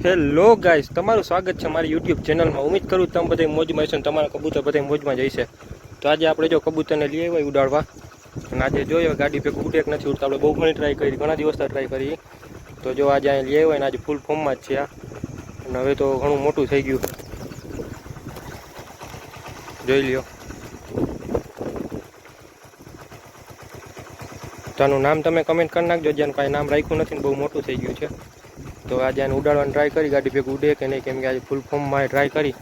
Hello guys, તમારું સ્વાગત છે મારી યુટ્યુબ ચેનલમાં। ઉમ્મીદ કરું તમે બધા મોજમાં હશો ને તમારા કબૂતર બધા મોજમાં જ હશે। તો આજે આપણે જો કબૂતરને લઈ આવ્યા ઉડાડવા, અને આજે જોઈએ ગાડી ભેગું ઉડે કે નથી ઉડતા। આપણે બહુ ઘણી ટ્રાય કરી, ઘણા દિવસથી ટ્રાય કરી, તો જો આજે અહીં લઈ આવ્યા ને આજે ફૂલ ફોર્મમાં જ છે આ, અને હવે તો ઘણું મોટું થઈ ગયું, જોઈ લ્યો। તો આનું નામ તમે કમેન્ટ કરી નાખજો, જ્યાં કાંઈ નામ રાખ્યું નથી ને બહુ મોટું થઈ ગયું છે। તો આજે આને ઉડાડવાની ટ્રાય કરી, ગાડી ભેગું ઉડે કે નહીં, કેમ કે આજે ફૂલ ફોર્મમાં ટ્રાય કરી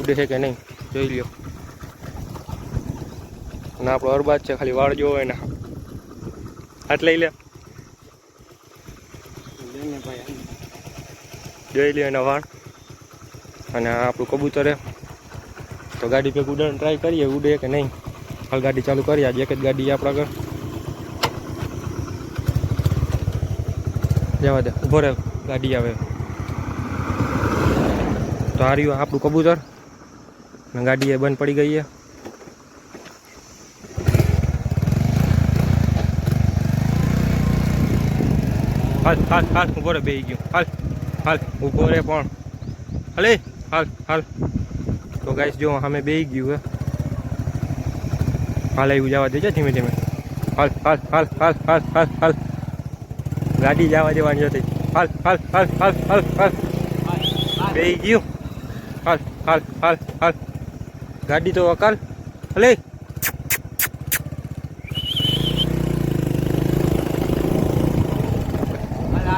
ઉડે છે કે નહીં, જોઈ લ્યો। અને આપણો અરબાજ છે, ખાલી વાળ જોવો એના, હાથ લઈ લે, જોઈ લ્યો એના વાળ। અને આ આપણું કબૂતર છે, તો ગાડી ભેગું ઉડાડવાની ટ્રાય કરીએ ઉડે કે નહીં। હાલ ગાડી ચાલુ કરીએ, આજે એક જ ગાડી આપણા ઘર, જવા દે, ઊભો રહે, ગાડી આવે। તો આ રહ્યું આપણું કબૂતર, ગાડી એ બંધ પડી ગઈ છે। હાલ હાલ હાલ, ઊભો રહે, બેસી ગયું, હાલ હાલ, ઊભો રહે પણ, હાલે, હાલ હાલ। તો ગાઈસ જો સામે બેસી ગયું હે, હાલ આવ્યું, જવા દેજો ધીમે ધીમે, હાલ હાલ હાલ હાલ હાલ હાલ હાલ, ગાડી જવા દેવાની હતી, હાલ હાલ હાલ હાલ હાલ હાલ, બેસી ગયું, હાલ હાલ હાલ હાલ, ગાડી તો અકાલ, હલે,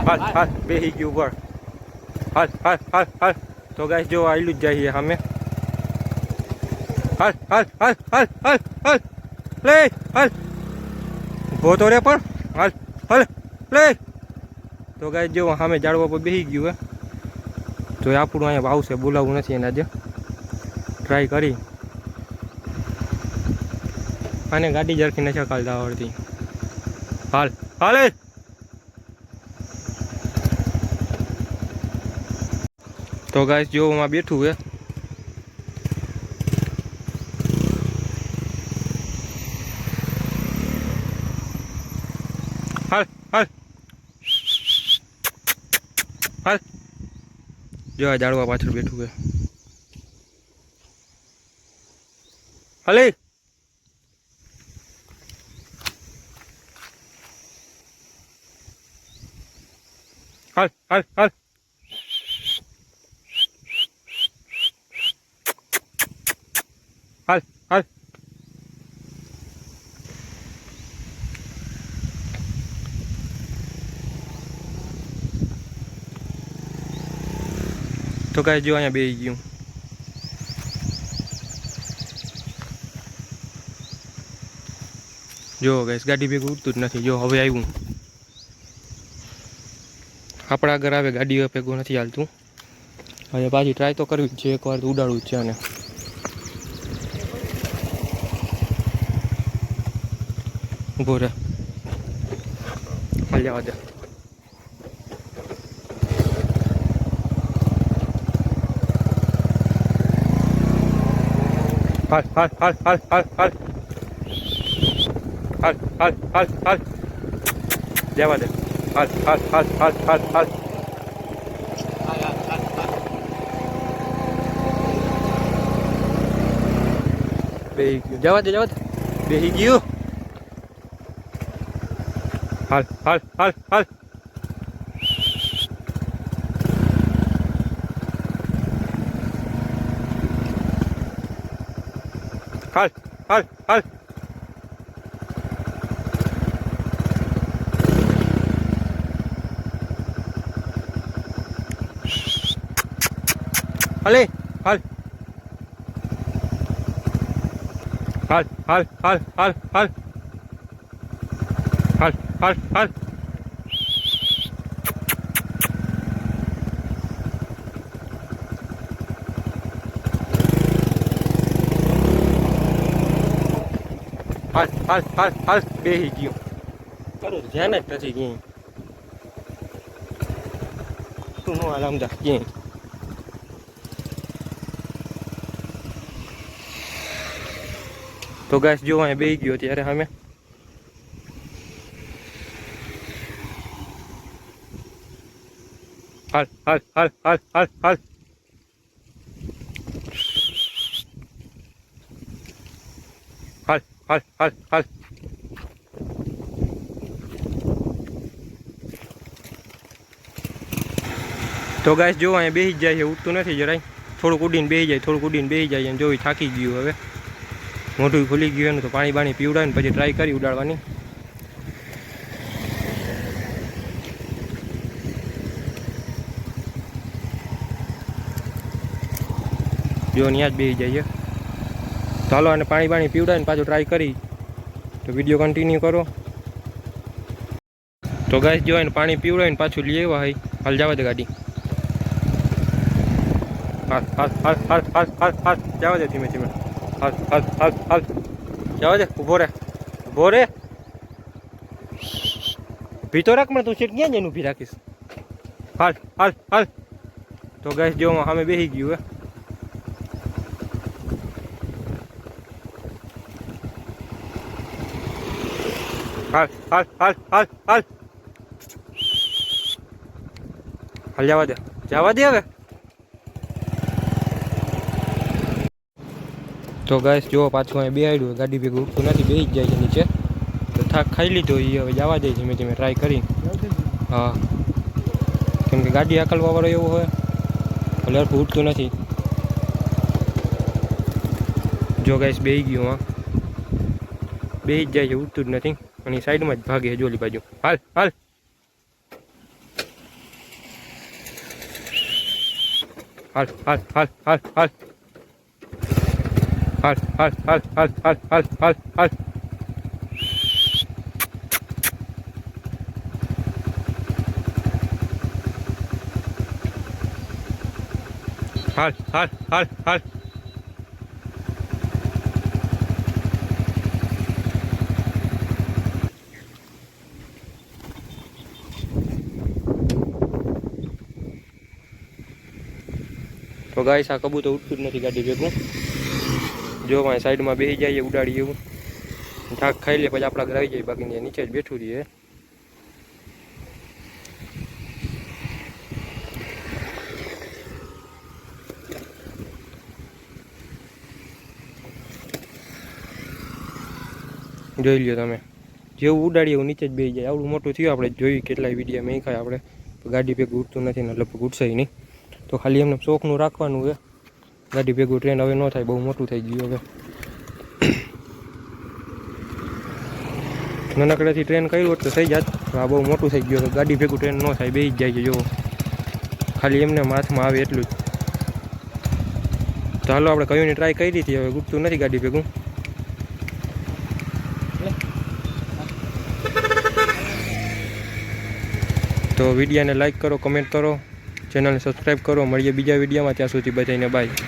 હાલ હાલ, બેસી ગયું ઉપર, હાલ હાલ હાલ હાલ। તો ગાઈસ જો આયલું જ જાય સામે, હાલ હાલ હાલ હાલ હાલ હાલ, લે હાલ, ઊભો તો રે પણ, હાલ હાલ લે। તો ગાઈસ જો સામે ઝાડવા પર બેસી ગયું હે, તો આપણું અહીંયા આવશે, બોલાવવું નથી એને આજે, ટ્રાય કરી, અને ગાડી જરખી નથી હકાલતા આવડતી, હાલ હાલે। તો ગાઈસ જો માં બેઠું હે, હાલ હાલ હાલ, જો આ ઝાડવા પાછળ બેઠું હે, હાલે, હાલ હાલ હાલ, હાલ હાલ। તો કાંઈ જો અહીંયા બેસી ગયું, જો ગાઈસ ગાડી ભેગું ઉડતું જ નથી, જો હવે આવ્યું, આપણા આગળ આવે, ગાડી ભેગું નથી હાલતું, હવે પાછી ટ્રાય તો કરવી જ છે, એકવાર તો ઉડાડવું જ છે આને, ઊભો રહે, હાલ જવા દે, હાલ હાલ હાલ હાલ હાલ હાલ હાલ હાલ હાલ હાલ, જવા દે, હાલ હાલ હાલ હાલ હાલ હાલ, બેસી ગયું, જવા દે જવા દે, બેસી ગયું, હાલ હાલ હાલ હાલ, હાલ હાલ હાલ, હાલે, હાલ હાલ હાલ હાલ હાલ હાલ હાલ હાલ હાલ, હાલ હાલ હાલ હાલ, બેસી ગયું, તારું ધ્યાન જ નથી ક્યાંય, તું નો હાલ સમજા ક્યાંય। તો ગાઈસ જો અહીંયા બેસી ગયો ત્યારે અમે, હાલ હાલ હાલ હાલ હાલ હાલ હાલ હાલ હાલ હાલ તો ગાઈસ જો અહીંયા બેસી જ જાય છે, ઉઠતું નથી જરાય. થોડુંક ઉડીને બેસી જાય, થોડુંક ઉડીને બેસી જાય અને જોઈ થાકી ગયું. હવે મોઢું ખુલી ગયું એનું, તો પાણી બાણી પીવડાવીને પછી ટ્રાય કરી ઉડાડવાની. જો ત્યાં જ બેસી જાય છે. ચાલો અને પાણી બાણી પીવડાવીને પાછું ટ્રાય કરી તો વિડીયો કન્ટિન્યુ કરો. તો ગાઈસ જો એને પાણી પીવડાવીને પાછું લઈ આવ્યા હોય. હાલ જવા દે ગાડી. હાલ હાલ હાલ હાલ હાલ હાલ હાલ જવા દે ધીમે ધીમે. હાલ હાલ હાલ હાલ જવા દે. ઊભો રે ઊભો રે. ભીતો રાખ મને, તું સીટ ક્યાં જઈને ઊભી રાખીશ. હાલ હાલ હાલ. તો ગાઈસ જો સામે બેસી ગયું હે. હાલ હાલ હાલ હાલ હાલ હાલ જવા દે. જવા દે હવે. તો ગાઈસ જો પાછું અહીં બેહાડ્યું, ગાડી ભેગું ઉઠતું નથી, બેસી જ જાય છે નીચે. તો થાક ખાઈ લીધો એ, હવે જવા દે ધીમે ધીમે ટ્રાય કરી. હા, કેમ કે ગાડી હાકલવા વાળો એવો હોય એટલે હરખું ઉઠતું નથી. જો ગાઈસ બેસી ગયું. હા, બેસી જ જાય છે, ઉઠતું જ નથી. અને સાઈડમાં જ ભાગે છે જોલી બાજુ. હાલ હાલ હાલ હાલ હાલ હાલ હાલ હાલ હાલ હાલ હાલ હાલ હાલ હાલ હાલ હાલ હાલ હાલ હાલ. તો ગાઈસ આ કબૂતર ઉઠતું જ નથી ગાડી ભેગું. જો મારી સાઈડમાં બેસી જાય ઉડાડી એવું. થાક ખાઈ લે પછી આપણા ઘરે આવી જાય, બાકી નીચે જ બેઠું રહીએ. જોઈ લ્યો તમે, જેવું ઉડાડીએ એવું નીચે જ બેસી જાય. આવડું મોટું થયું, આપણે જોયું કેટલાય વિડીયો મેં ખાય આપણે. ગાડી ભેગું ઉઠતું નથી ને લગભગ ઉઠશે નહીં. તો ખાલી એમને શોખનું રાખવાનું છે. ગાડી ભેગું ટ્રેન હવે ન થાય, બહુ મોટું થઈ ગયું. હવે નાનકડાથી ટ્રેન કર્યું હોત તો થઈ જાત. આ બહુ મોટું થઈ ગયું. ગાડી ભેગું ટ્રેન ન થાય, બેસી જ જાય છે. જો ખાલી એમને હાથમાં આવે એટલું જ. તો હાલો આપણે કયું ટ્રાય કરી હતી, હવે ઉઠતું નથી ગાડી ભેગું. તો વિડીયોને લાઈક કરો, કમેન્ટ કરો, ચેનલને સબસ્ક્રાઈબ કરો. મળીએ બીજા વિડીયોમાં, ત્યાં સુધી બધાને બાય.